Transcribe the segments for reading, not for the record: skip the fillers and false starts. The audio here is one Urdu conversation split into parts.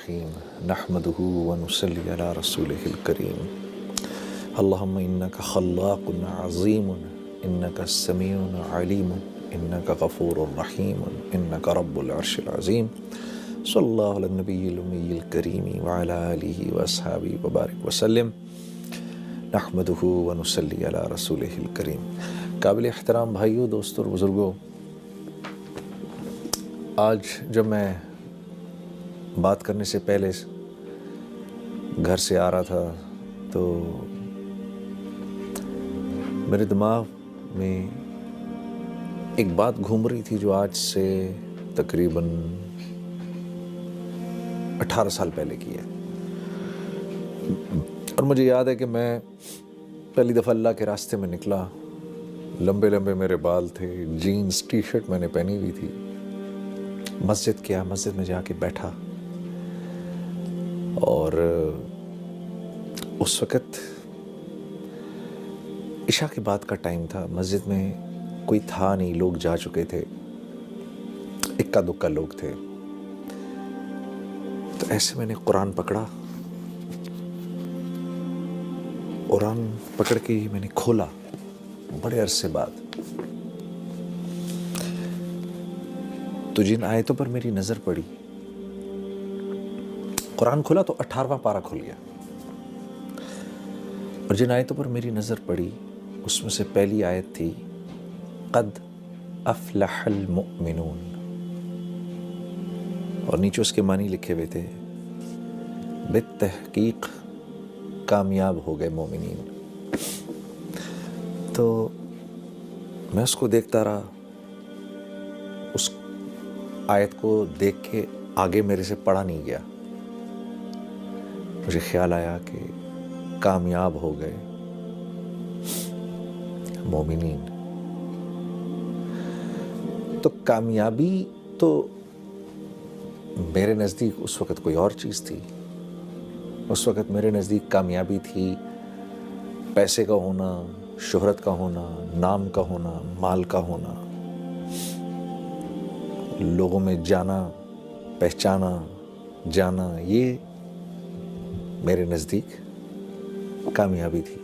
نحمده ونصلي على رسوله الكريم اللهم إنك خلاق عظيم إنك السميع عليم إنك غفور رحيم إنك رب العرش العظيم صلی اللہ علی النبی الأمی الکریم وعلى آلہ وأصحابہ وبارک وسلم نحمده ونصلي على رسوله الكريم۔ قابل احترام بھائیوں، دوستوں اور بزرگوں، آج جب میں بات کرنے سے پہلے گھر سے آ رہا تھا تو میرے دماغ میں ایک بات گھوم رہی تھی جو آج سے تقریباً 18 سال پہلے کی ہے، اور مجھے یاد ہے کہ میں پہلی دفعہ اللہ کے راستے میں نکلا، لمبے لمبے میرے بال تھے، جینز ٹی شرٹ میں نے پہنی ہوئی تھی، مسجد میں جا کے بیٹھا، اور اس وقت عشاء کے بعد کا ٹائم تھا، مسجد میں کوئی تھا نہیں، لوگ جا چکے تھے، اکا دکا لوگ تھے۔ تو ایسے میں نے قرآن پکڑا، قرآن پکڑ کے میں نے کھولا بڑے عرصے بعد، تو جن آیتوں پر میری نظر پڑی، قرآن کھولا تو 18واں پارہ کھل گیا، اور جن آیتوں پر میری نظر پڑی اس میں سے پہلی آیت تھی قد افلح المؤمنون، اور نیچے اس کے معنی لکھے ہوئے تھے بالتحقیق کامیاب ہو گئے مومنین۔ تو میں اس کو دیکھتا رہا، اس آیت کو دیکھ کے آگے میرے سے پڑھا نہیں گیا، مجھے خیال آیا کہ کامیاب ہو گئے مومنین۔ تو کامیابی تو میرے نزدیک اس وقت کوئی اور چیز تھی، اس وقت میرے نزدیک کامیابی تھی پیسے کا ہونا، شہرت کا ہونا، نام کا ہونا، مال کا ہونا، لوگوں میں جانا، پہچانا جانا، یہ میرے نزدیک کامیابی تھی۔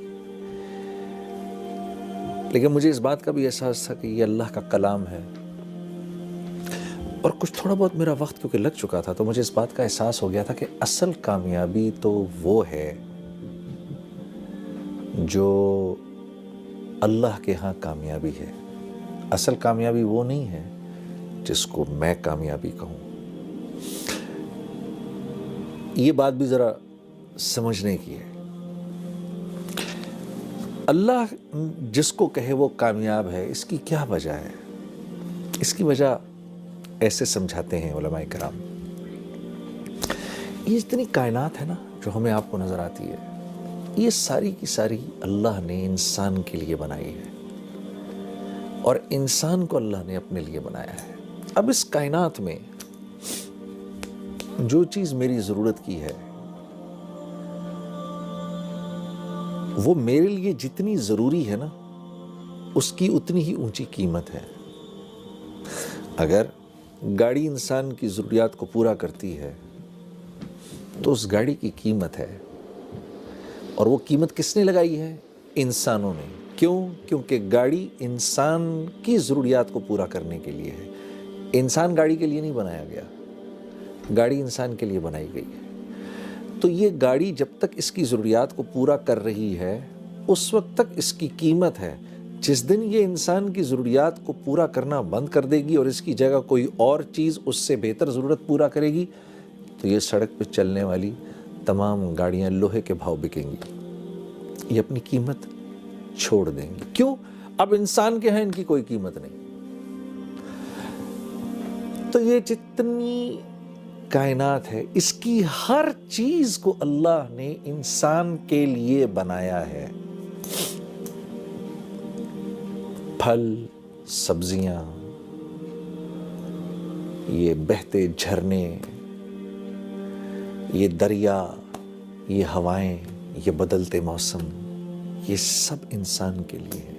لیکن مجھے اس بات کا بھی احساس تھا کہ یہ اللہ کا کلام ہے، اور کچھ تھوڑا بہت میرا وقت کیونکہ لگ چکا تھا، تو مجھے اس بات کا احساس ہو گیا تھا کہ اصل کامیابی تو وہ ہے جو اللہ کے ہاں کامیابی ہے، اصل کامیابی وہ نہیں ہے جس کو میں کامیابی کہوں۔ یہ بات بھی ذرا سمجھنے کی ہے۔ اللہ جس کو کہے وہ کامیاب ہے، اس کی کیا وجہ ہے؟ اس کی وجہ ایسے سمجھاتے ہیں علماء کرام، یہ اتنی کائنات ہے نا جو ہمیں آپ کو نظر آتی ہے، یہ ساری کی ساری اللہ نے انسان کے لیے بنائی ہے، اور انسان کو اللہ نے اپنے لیے بنایا ہے۔ اب اس کائنات میں جو چیز میری ضرورت کی ہے وہ میرے لیے جتنی ضروری ہے نا، اس کی اتنی ہی اونچی قیمت ہے۔ اگر گاڑی انسان کی ضروریات کو پورا کرتی ہے تو اس گاڑی کی قیمت ہے، اور وہ قیمت کس نے لگائی ہے؟ انسانوں نے۔ کیوں؟ کیونکہ گاڑی انسان کی ضروریات کو پورا کرنے کے لیے ہے، انسان گاڑی کے لیے نہیں بنایا گیا، گاڑی انسان کے لیے بنائی گئی ہے۔ تو یہ گاڑی جب تک اس کی ضروریات کو پورا کر رہی ہے اس وقت تک اس کی قیمت ہے، جس دن یہ انسان کی ضروریات کو پورا کرنا بند کر دے گی اور اس کی جگہ کوئی اور چیز اس سے بہتر ضرورت پورا کرے گی، تو یہ سڑک پہ چلنے والی تمام گاڑیاں لوہے کے بھاؤ بکیں گی، یہ اپنی قیمت چھوڑ دیں گی۔ کیوں؟ اب انسان کے ہیں ان کی کوئی قیمت نہیں۔ تو یہ جتنی کائنات ہے، اس کی ہر چیز کو اللہ نے انسان کے لیے بنایا ہے۔ پھل، سبزیاں، یہ بہتے جھرنے، یہ دریا، یہ ہوائیں، یہ بدلتے موسم، یہ سب انسان کے لیے ہے،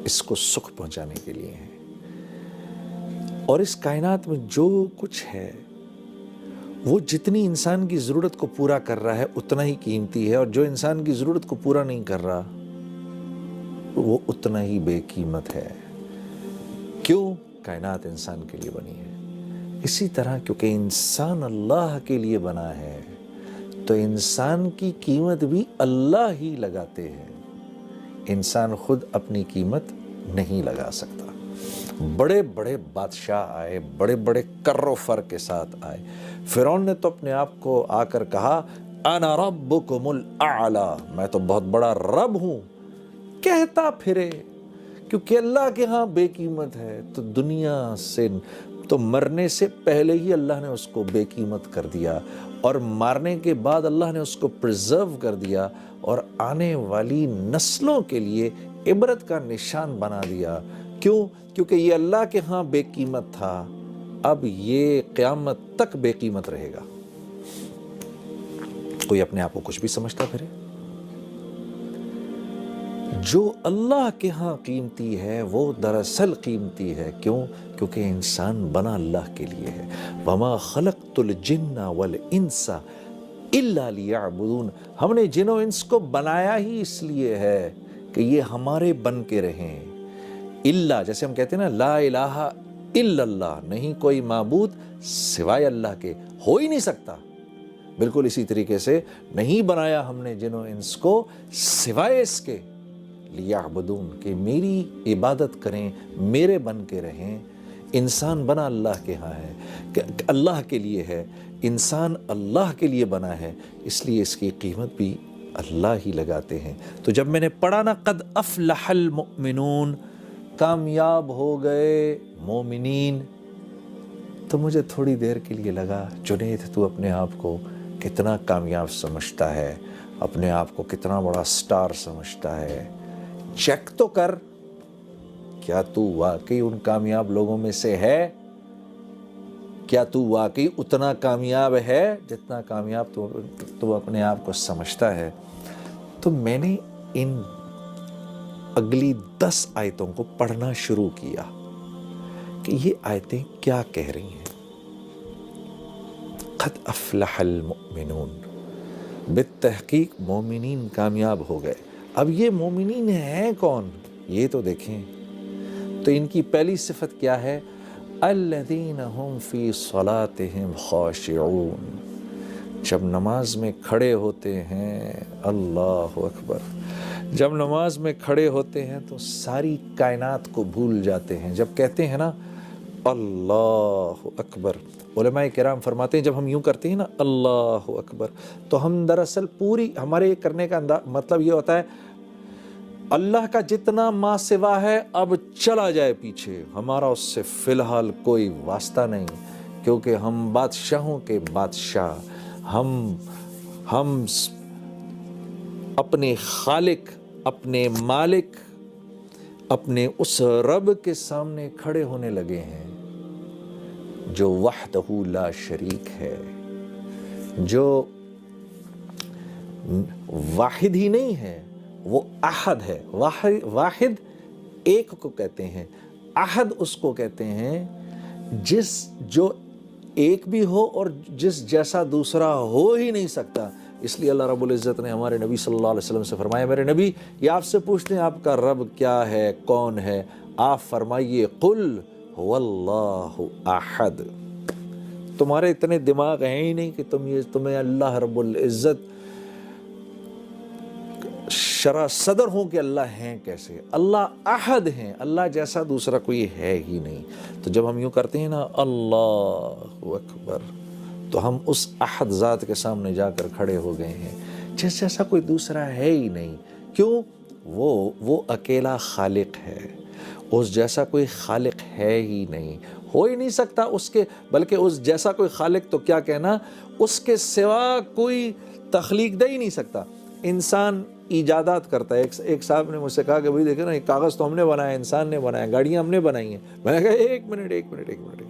اس کو سکھ پہنچانے کے لیے ہے۔ اور اس کائنات میں جو کچھ ہے وہ جتنی انسان کی ضرورت کو پورا کر رہا ہے اتنا ہی قیمتی ہے، اور جو انسان کی ضرورت کو پورا نہیں کر رہا وہ اتنا ہی بے قیمت ہے۔ کیوں؟ کائنات انسان کے لیے بنی ہے۔ اسی طرح کیونکہ انسان اللہ کے لیے بنا ہے تو انسان کی قیمت بھی اللہ ہی لگاتے ہیں، انسان خود اپنی قیمت نہیں لگا سکتا۔ بڑے بڑے بادشاہ آئے، بڑے بڑے کر و فر کے ساتھ آئے۔ فرعون نے تو اپنے آپ کو آ کر کہا انا ربکم الاعلی، میں تو بہت بڑا رب ہوں، کہتا پھرے، کیونکہ اللہ کے ہاں بے قیمت ہے تو دنیا سے تو مرنے سے پہلے ہی اللہ نے اس کو بے قیمت کر دیا، اور مارنے کے بعد اللہ نے اس کو پرزرو کر دیا اور آنے والی نسلوں کے لیے عبرت کا نشان بنا دیا۔ کیوں؟ کیونکہ یہ اللہ کے ہاں بے قیمت تھا، اب یہ قیامت تک بے قیمت رہے گا۔ کوئی اپنے آپ کو کچھ بھی سمجھتا پھرے؟ جو اللہ کے ہاں قیمتی ہے وہ دراصل قیمتی ہے۔ کیوں؟ کیونکہ انسان بنا اللہ کے لیے ہے۔ وَمَا خَلَقْتُ الْجِنَّ وَالْإِنسَ إِلَّا لِيَعْبُدُونَ، ہم نے جن و انس کو بنایا ہی اس لیے ہے کہ یہ ہمارے بن کے رہیں۔ اللہ، جیسے ہم کہتے ہیں نا لا الہ الا اللہ، نہیں کوئی معبود سوائے اللہ کے، ہو ہی نہیں سکتا۔ بالکل اسی طریقے سے نہیں بنایا ہم نے جن و انس کو سوائے اس کے لیعبدون، کہ میری عبادت کریں، میرے بن کے رہیں۔ انسان بنا اللہ کے ہاں ہے، کہ اللہ کے لیے ہے، انسان اللہ کے لیے بنا ہے، اس لیے اس کی قیمت بھی اللہ ہی لگاتے ہیں۔ تو جب میں نے پڑھا نا قد افلح المؤمنون، کامیاب ہو گئے مومنین، تو مجھے تھوڑی دیر کے لیے لگا جنید تو اپنے آپ کو کتنا کامیاب سمجھتا ہے، اپنے آپ کو کتنا بڑا سٹار سمجھتا ہے، چیک تو کر، کیا تو واقعی ان کامیاب لوگوں میں سے ہے؟ کیا تو واقعی اتنا کامیاب ہے جتنا کامیاب تو اپنے آپ کو سمجھتا ہے؟ تو میں نے ان اگلی 10 آیتوں کو پڑھنا شروع کیا کہ یہ آیتیں کیا کہہ رہی ہیں۔ قد افلح المؤمنون، بالتحقیق مومنین کامیاب ہو گئے۔ اب یہ مومنین ہیں کون؟ یہ تو دیکھیں۔ تو ان کی پہلی صفت کیا ہے؟ الذین هم فی صلاتهم خاشعون، جب نماز میں کھڑے ہوتے ہیں، اللہ اکبر، جب نماز میں کھڑے ہوتے ہیں تو ساری کائنات کو بھول جاتے ہیں۔ جب کہتے ہیں نا اللہ اکبر، علماء کرام فرماتے ہیں جب ہم یوں کرتے ہیں نا اللہ اکبر، تو ہم دراصل پوری ہمارے کرنے کا مطلب یہ ہوتا ہے اللہ کا جتنا ما سوا ہے اب چلا جائے پیچھے، ہمارا اس سے فی الحال کوئی واسطہ نہیں، کیونکہ ہم بادشاہوں کے بادشاہ، ہم اپنے خالق، اپنے مالک، اپنے اس رب کے سامنے کھڑے ہونے لگے ہیں جو وحدہ لا شریک ہے، جو واحد ہی نہیں ہے، وہ احد ہے۔ واحد ایک کو کہتے ہیں، احد اس کو کہتے ہیں جو ایک بھی ہو اور جس جیسا دوسرا ہو ہی نہیں سکتا۔ اس لیے اللہ رب العزت نے ہمارے نبی صلی اللہ علیہ وسلم سے فرمایا، میرے نبی یہ آپ سے پوچھتے ہیں آپ کا رب کیا ہے، کون ہے؟ آپ فرمائیے قل هو اللہ احد۔ تمہارے اتنے دماغ ہیں ہی نہیں کہ تمہیں اللہ رب العزت شرح صدر ہوں کہ اللہ ہیں کیسے؟ اللہ احد ہیں، اللہ جیسا دوسرا کوئی ہے ہی نہیں۔ تو جب ہم یوں کرتے ہیں نا اللہ اکبر، تو ہم اس احد ذات کے سامنے جا کر کھڑے ہو گئے ہیں جس جیسا کوئی دوسرا ہے ہی نہیں۔ کیوں؟ وہ اکیلا خالق ہے، اس جیسا کوئی خالق ہے ہی نہیں، ہو ہی نہیں سکتا اس کے، بلکہ اس جیسا کوئی خالق تو کیا کہنا، اس کے سوا کوئی تخلیق دے ہی نہیں سکتا۔ انسان ایجادات کرتا ہے۔ ایک صاحب نے مجھ سے کہا کہ بھائی دیکھیں نا، ایک کاغذ تو ہم نے بنایا، انسان نے بنایا، گاڑیاں ہم نے بنائی ہیں۔ میں نے کہا ایک منٹ،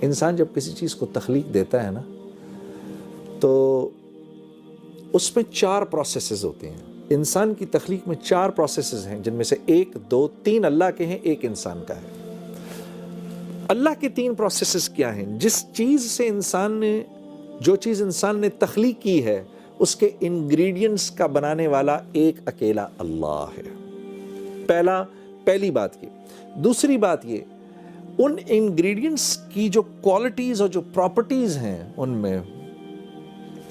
انسان جب کسی چیز کو تخلیق دیتا ہے نا تو اس میں 4 پروسیسز ہوتے ہیں۔ انسان کی تخلیق میں 4 پروسیسز ہیں، جن میں سے 1، 2، 3 اللہ کے ہیں، 1 انسان کا ہے۔ اللہ کے 3 پروسیسز کیا ہیں؟ جس چیز سے انسان نے جو چیز انسان نے تخلیق کی ہے اس کے انگریڈینٹس کا بنانے والا ایک اکیلا اللہ ہے. پہلی بات یہ. دوسری بات یہ، ان انگریڈینٹس کی جو کوالٹیز اور جو پراپرٹیز ہیں ان میں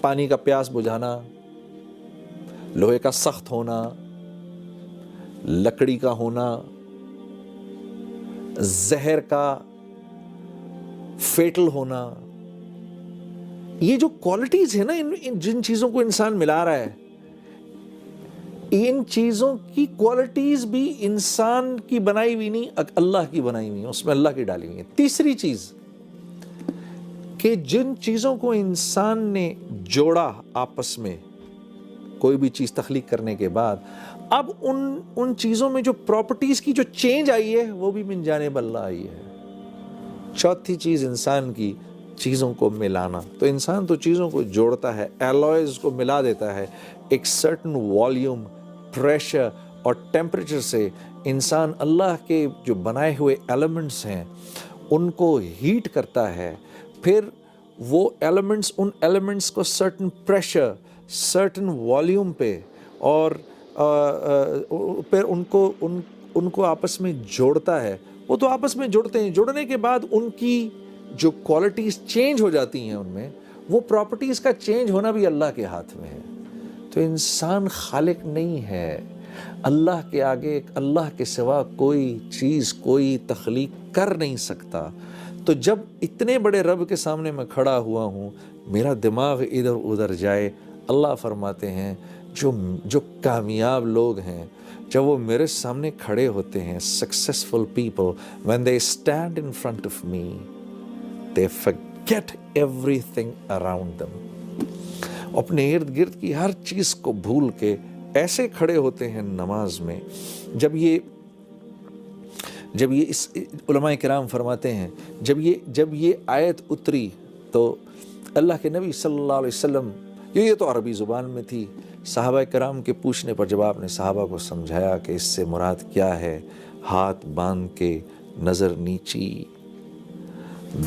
پانی کا پیاس بجھانا، لوہے کا سخت ہونا، لکڑی کا ہونا، زہر کا فیٹل ہونا، یہ جو کوالٹیز ہیں نا، جن چیزوں کو انسان ملا رہا ہے، ان چیزوں کی کوالٹیز بھی انسان کی بنائی ہوئی نہیں، اللہ کی بنائی ہوئی ہیں، اس میں اللہ کی ڈالی ہوئی ہیں. تیسری چیز کہ جن چیزوں کو انسان نے جوڑا آپس میں کوئی بھی چیز تخلیق کرنے کے بعد، اب ان چیزوں میں جو پراپرٹیز کی جو چینج آئی ہے وہ بھی من جانب اللہ آئی ہے. چوتھی چیز انسان کی چیزوں کو ملانا. تو انسان تو چیزوں کو جوڑتا ہے، ایلوائز کو ملا دیتا ہے، ایک سرٹن والیوم، پریشر اور ٹیمپریچر سے انسان اللہ کے جو بنائے ہوئے ایلیمنٹس ہیں ان کو ہیٹ کرتا ہے. پھر وہ ایلیمنٹس، ان ایلیمنٹس کو سرٹن پریشر، سرٹن والیوم پہ اور پھر ان کو آپس میں جوڑتا ہے. وہ تو آپس میں جڑتے ہیں، جڑنے کے بعد ان کی جو کوالٹیز چینج ہو جاتی ہیں، ان میں وہ پراپرٹیز کا چینج ہونا بھی اللہ کے ہاتھ میں ہے. تو انسان خالق نہیں ہے. اللہ کے آگے، اللہ کے سوا کوئی چیز، کوئی تخلیق کر نہیں سکتا. تو جب اتنے بڑے رب کے سامنے میں کھڑا ہوا ہوں، میرا دماغ ادھر ادھر جائے، اللہ فرماتے ہیں جو کامیاب لوگ ہیں جب وہ میرے سامنے کھڑے ہوتے ہیں، successful people, when they stand in front of me, they forget everything around them. اپنے ارد گرد کی ہر چیز کو بھول کے ایسے کھڑے ہوتے ہیں نماز میں. جب یہ اس علماء کرام فرماتے ہیں جب یہ آیت اتری تو اللہ کے نبی صلی اللہ علیہ وسلم، یہ تو عربی زبان میں تھی، صحابہ کرام کے پوچھنے پر جب آپ نے صحابہ کو سمجھایا کہ اس سے مراد کیا ہے، ہاتھ باندھ کے، نظر نیچی،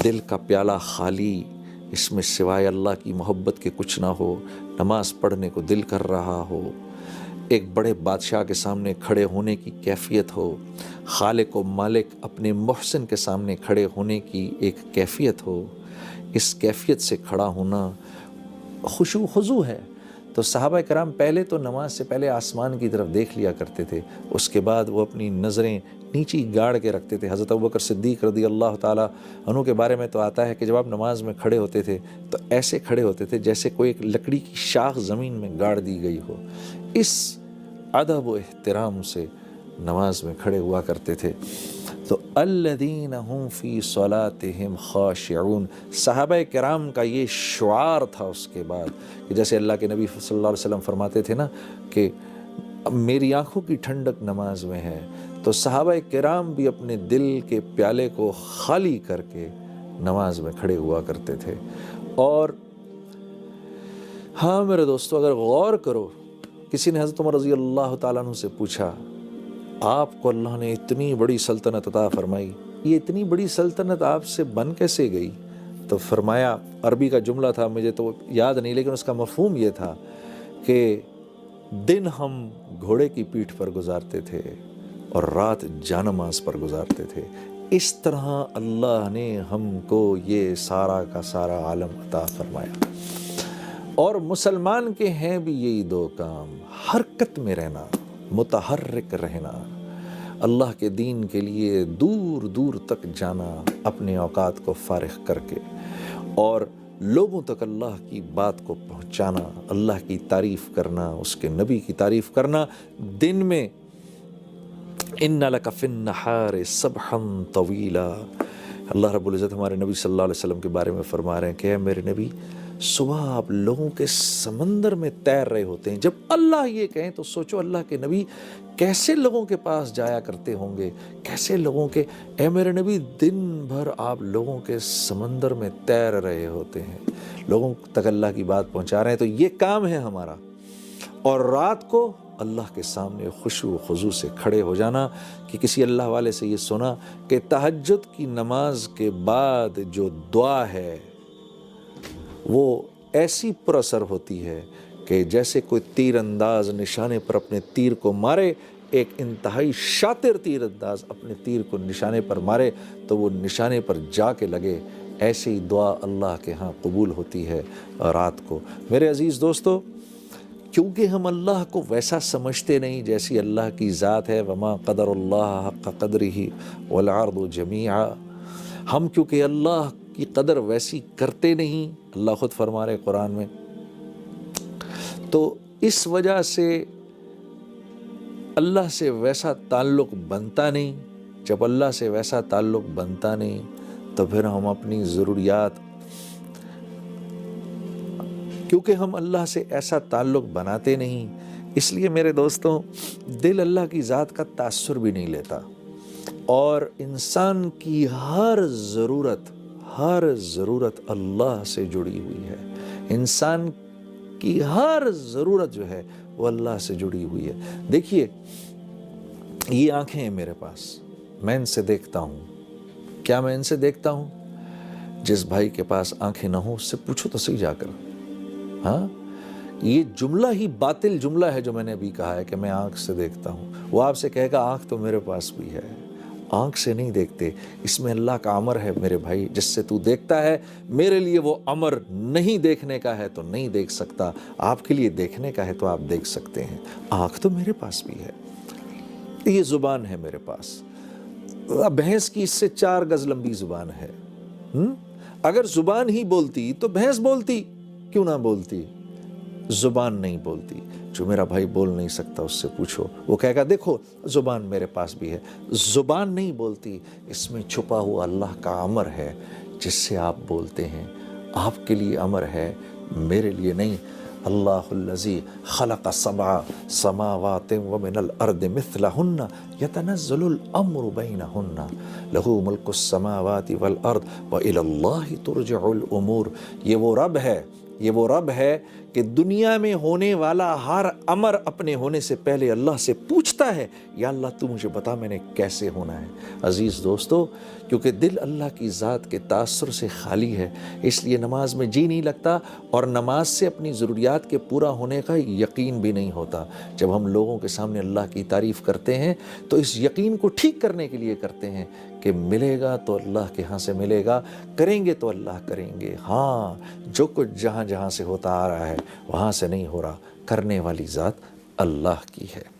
دل کا پیالہ خالی، اس میں سوائے اللہ کی محبت کے کچھ نہ ہو، نماز پڑھنے کو دل کر رہا ہو، ایک بڑے بادشاہ کے سامنے کھڑے ہونے کی کیفیت ہو، خالق و مالک اپنے محسن کے سامنے کھڑے ہونے کی ایک کیفیت ہو، اس کیفیت سے کھڑا ہونا خشوع خضوع ہے. تو صحابہ کرام پہلے تو نماز سے پہلے آسمان کی طرف دیکھ لیا کرتے تھے، اس کے بعد وہ اپنی نظریں نیچی گاڑ کے رکھتے تھے. حضرت ابوبکر صدیق رضی اللہ تعالیٰ عنہ کے بارے میں تو آتا ہے کہ جب آپ نماز میں کھڑے ہوتے تھے تو ایسے کھڑے ہوتے تھے جیسے کوئی ایک لکڑی کی شاخ زمین میں گاڑ دی گئی ہو. اس ادب و احترام سے نماز میں کھڑے ہوا کرتے تھے. تو الذین هم فی صلاتهم خاشعون، صحابہ کرام کا یہ شعار تھا. اس کے بعد کہ جیسے اللہ کے نبی صلی اللہ علیہ وسلم فرماتے تھے نا کہ میری آنکھوں کی ٹھنڈک نماز میں ہے، تو صحابہ کرام بھی اپنے دل کے پیالے کو خالی کر کے نماز میں کھڑے ہوا کرتے تھے. اور ہاں میرے دوستو، اگر غور کرو، کسی نے حضرت عمر رضی اللہ تعالیٰ عنہ سے پوچھا، آپ کو اللہ نے اتنی بڑی سلطنت عطا فرمائی، یہ اتنی بڑی سلطنت آپ سے بن کیسے گئی؟ تو فرمایا، عربی کا جملہ تھا، مجھے تو یاد نہیں، لیکن اس کا مفہوم یہ تھا کہ دن ہم گھوڑے کی پیٹھ پر گزارتے تھے اور رات جانماز پر گزارتے تھے. اس طرح اللہ نے ہم کو یہ سارا کا سارا عالم عطا فرمایا. اور مسلمان کے ہیں بھی یہی دو کام: حرکت میں رہنا، متحرک رہنا، اللہ کے دین کے لیے دور دور تک جانا اپنے اوقات کو فارغ کر کے، اور لوگوں تک اللہ کی بات کو پہنچانا، اللہ کی تعریف کرنا، اس کے نبی کی تعریف کرنا. دن میں ان لک فی النہار سبحا طویلا، اللہ رب العزت ہمارے نبی صلی اللہ علیہ وسلم کے بارے میں فرما رہے ہیں کہ اے میرے نبی، صبح آپ لوگوں کے سمندر میں تیر رہے ہوتے ہیں. جب اللہ یہ کہیں تو سوچو اللہ کے نبی کیسے لوگوں کے پاس جایا کرتے ہوں گے، کیسے لوگوں کے، اے میرے نبی دن بھر آپ لوگوں کے سمندر میں تیر رہے ہوتے ہیں، لوگوں تک اللہ کی بات پہنچا رہے ہیں. تو یہ کام ہے ہمارا. اور رات کو اللہ کے سامنے خشوع و خضوع سے کھڑے ہو جانا. کہ کسی اللہ والے سے یہ سنا کہ تہجد کی نماز کے بعد جو دعا ہے وہ ایسی پر اثر ہوتی ہے کہ جیسے کوئی تیر انداز نشانے پر اپنے تیر کو مارے، ایک انتہائی شاطر تیر انداز اپنے تیر کو نشانے پر مارے تو وہ نشانے پر جا کے لگے، ایسی دعا اللہ کے ہاں قبول ہوتی ہے رات کو۔ میرے عزیز دوستو، کیونکہ ہم اللہ کو ویسا سمجھتے نہیں جیسی اللہ کی ذات ہے، وما قدر اللہ حق قدرہ والارض جمیعا، ہم کیونکہ اللہ کی قدر ویسی کرتے نہیں، اللہ خود فرما رہے قرآن میں، تو اس وجہ سے اللہ سے ویسا تعلق بنتا نہیں۔ جب اللہ سے ویسا تعلق بنتا نہیں تو پھر ہم اپنی ضروریات، کیونکہ ہم اللہ سے ایسا تعلق بناتے نہیں، اس لیے میرے دوستوں دل اللہ کی ذات کا تاثر بھی نہیں لیتا، اور انسان کی ہر ضرورت اللہ سے جڑی ہوئی ہے۔ انسان کی ہر ضرورت جو ہے وہ اللہ سے جڑی ہوئی ہے۔ دیکھیے یہ آنکھیں ہیں میرے پاس، میں ان سے دیکھتا ہوں۔ کیا میں ان سے دیکھتا ہوں؟ جس بھائی کے پاس آنکھیں نہ ہوں اس سے پوچھو تو صحیح جا کر، ہاں یہ جملہ ہی باطل جملہ ہے جو میں نے ابھی کہا ہے کہ میں آنکھ سے دیکھتا ہوں۔ وہ آپ سے کہے گا آنکھ تو میرے پاس بھی ہے، آنکھ سے نہیں دیکھتے، اس میں اللہ کا امر ہے میرے بھائی، جس سے تو دیکھتا ہے میرے لیے وہ امر نہیں دیکھنے کا ہے تو نہیں دیکھ سکتا، آپ کے لیے دیکھنے کا ہے تو آپ دیکھ سکتے ہیں۔ آنکھ تو میرے پاس بھی ہے، یہ زبان ہے میرے پاس، بھینس کی اس سے 4 گز لمبی زبان ہے۔ اگر زبان ہی بولتی تو بھینس بولتی، کیوں نہ بولتی؟ زبان نہیں بولتی۔ جو میرا بھائی بول نہیں سکتا اس سے پوچھو، وہ کہے گا دیکھو زبان میرے پاس بھی ہے۔ زبان نہیں بولتی، اس میں چھپا ہوا اللہ کا امر ہے جس سے آپ بولتے ہیں۔ آپ کے لیے امر ہے، میرے لیے نہیں۔ اللہ الذی خلق 7 سماوات ومن الارض مثلہن یتنزل الامر بینہن لہ ملک السماوات والارض وإلی اللہ ترجع الامور۔ یہ وہ رب ہے کہ دنیا میں ہونے والا ہر امر اپنے ہونے سے پہلے اللہ سے پوچھتا ہے، یا اللہ تو مجھے بتا میں نے کیسے ہونا ہے۔ عزیز دوستو، کیونکہ دل اللہ کی ذات کے تاثر سے خالی ہے، اس لیے نماز میں جی نہیں لگتا، اور نماز سے اپنی ضروریات کے پورا ہونے کا یقین بھی نہیں ہوتا۔ جب ہم لوگوں کے سامنے اللہ کی تعریف کرتے ہیں تو اس یقین کو ٹھیک کرنے کے لیے کرتے ہیں کہ ملے گا تو اللہ کے ہاں سے ملے گا، کریں گے تو اللہ کریں گے۔ ہاں جو کچھ جہاں سے ہوتا آ رہا ہے وہاں سے نہیں ہو رہا، کرنے والی ذات اللہ کی ہے۔